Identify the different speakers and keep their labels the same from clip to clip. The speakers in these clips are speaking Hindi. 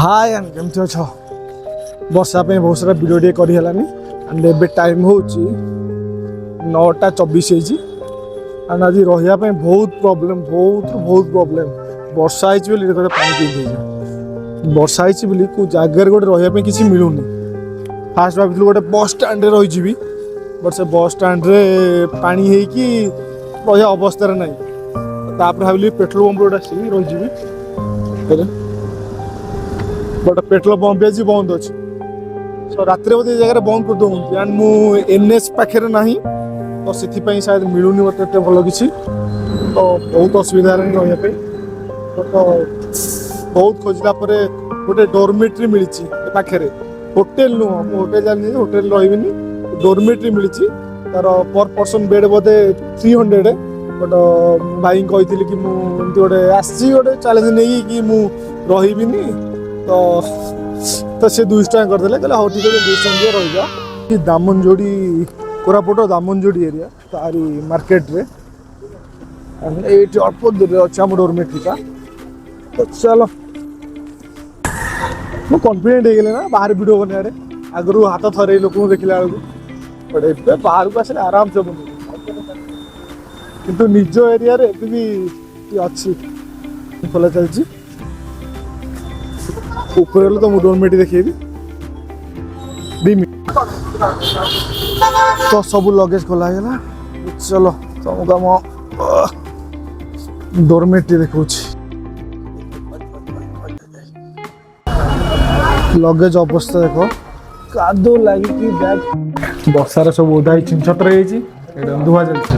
Speaker 1: हाय एंड केमती अछ वर्षा पे बहुत सारा वीडियो टे करी हलानी एंड एबे टाइम होची 9:24 होईची एंड आज रहिया पे बहुत प्रॉब्लम वर्षा आइची बोली गोटे पानी पी दे वर्षा आइची बोली को जागर गोटे रहिया पे किछि मिलुनी। फास्ट भाबिथलु गोटे बस स्टैंड रे रहि जिवि बट से बस स्टैंड रे पानी हेई कि रहिया अवस्था रे नै तापर भाबिली पेट्रोल पंप रोड आसी रहि जिवि बट पेट्रोल पंप आज बंद अच्छे सो रात बोधे जगह बंद कर दूँ एंड मु एनएच पाखे ना तो से शायद मिलूनी मत भल कि तो बहुत असुविधा रही तो बहुत खोजला गोटे डोरमेट्री मिली पाखे होटेल नुह होटेल जानी होटेल रही डोरमेट्री मिली तार पर पर्सन बेड बोधे 300 बट भाई कही कि मुझे गोटे आसी गोटे चैलेंज नहीं कि रही तो से 200 टका करदे कहले हाँ ठीक है 200 टका रही जा दामनजोड़ी कोरापुट दामनजोड़ी एरिया तारी मार्केट रे ये अल्प दूर अच्छे आम डोरमेट्री का तो चलो मैं कॉन्फिडेंट हो गले ना बाहर वीडियो बनारे आगु हाथ थरे लोक देखला बेलू बट ए बाहर को आसे आराम से बन किंतु निज एरिया रे भी अच्छी खोला चलती ऊपर तो मुझे डोरमेट्री देखेबी 2 मिनट तो सब लगेज खोला गला चलो तुमको आम डोरमेट्री देखा लगेज अवस्था देख कादो लगी बैग बर्षार सब ओदा छिनछट रही धुआ चलते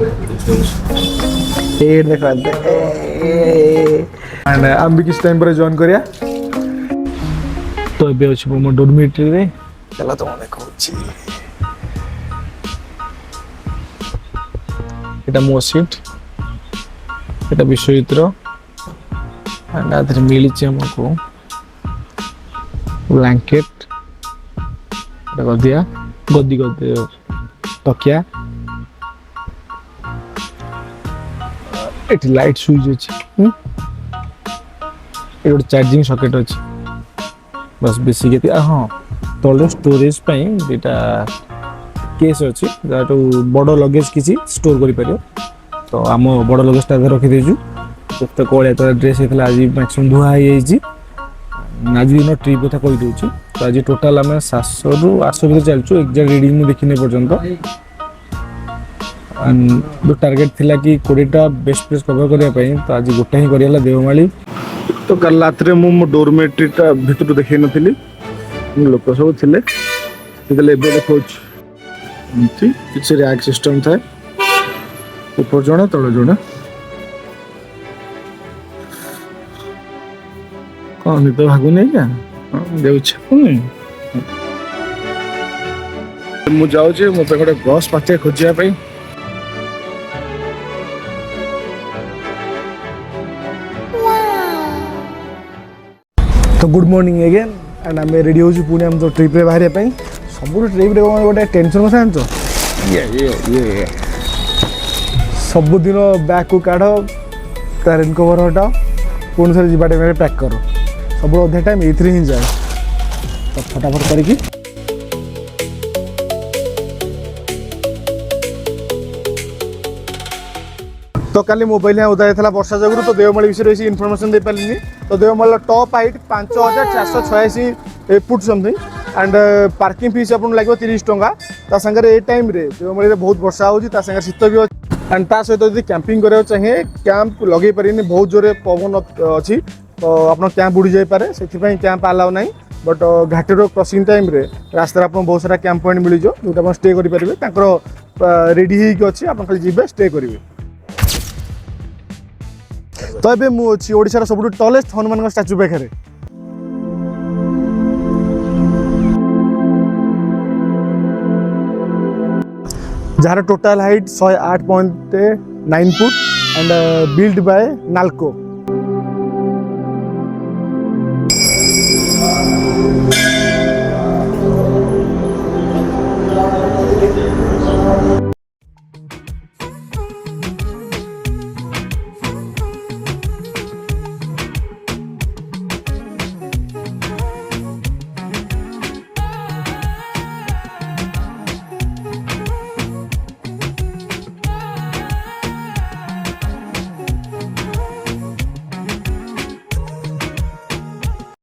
Speaker 1: आम भी किस टाइम पर जॉइन करिया तो ये अच्छे मो डोरमेट्री रे चला तुम देखो एटा मो सीट एटा विश्वजित्र एंड आधे मिली हमको ब्लैंकेट गदिया गद्दी गद्दी तकिया एटी लाइट स्विच अच्छे ये चार्जिंग सॉकेट अच्छे बस बेसिक हाँ तले स्टोरेज दुटा केस अच्छी जो बड़ लगेज किसी स्टोर कर तो आम बड़ लगेज रखीदेचु जिते कौलिया ड्रेस होता आज मैक्सीम धुआ आज दिन ट्रिप कथा कहीदे तो आज टोटाल आम 700 ରୁ 800 भर चलचु एक्जाक्ट रिडिंग देखने पर्यंत जो टार्गेट थिला कि 20टा बेस्ट प्लेस कवर करने तो आज गोटे ही करा देवमाली तो कल रात मो डोरमेट्रीटा भितर देखे नी लोक सब थे देखा किसी रैक सिस्टम था ऊपर जड़े तले जड़े कौन निद भागुनि क्या मुझे जाऊँ मो गोटे बस पाचे खोजापी तो गुड मॉर्निंग अगेन एंड आम रेडी हो पुणी आम तो ट्रिप रे बाहर सब ट्रिप रे गोटे टेंशन कथा जानच सबुदिन बैग को काढ़ तार रेनकवर हटाओ पुणी थे जावा टाइम पैक कर सब अधा टाइम ये ही जाए तो फटाफट करके तो काली मोबाइल यहाँ उदा था वर्षा जगह तो देवमाली विषय इनफॉरमेशन दे पारे तो Devmali top height 5486 foot something and parking fees आपको लगे 30 टका सागर ए टाइम रे देवमाली बहुत वर्षा होता शीत भी अच्छे एंड ता सहित यदि कैंपिंग करा चाहिए कैंप लगे पारे बहुत जोरे पवन अच्छी तो आप कैंप उड़ी जापे से कैंप अलाउ ना बट घाटीर क्रॉसिंग टाइम रे रास्ता आप बहुत सारा कैंप पॉइंट मिल जाओ जो स्टे करेंगे रेडी होगी आप खाली जी स्टे करेंगे तो ये मुझे ओडिशार सब टलेस्ट हनुमान स्टाच्यू पाखे jar total height 108.9 foot and build by NALCO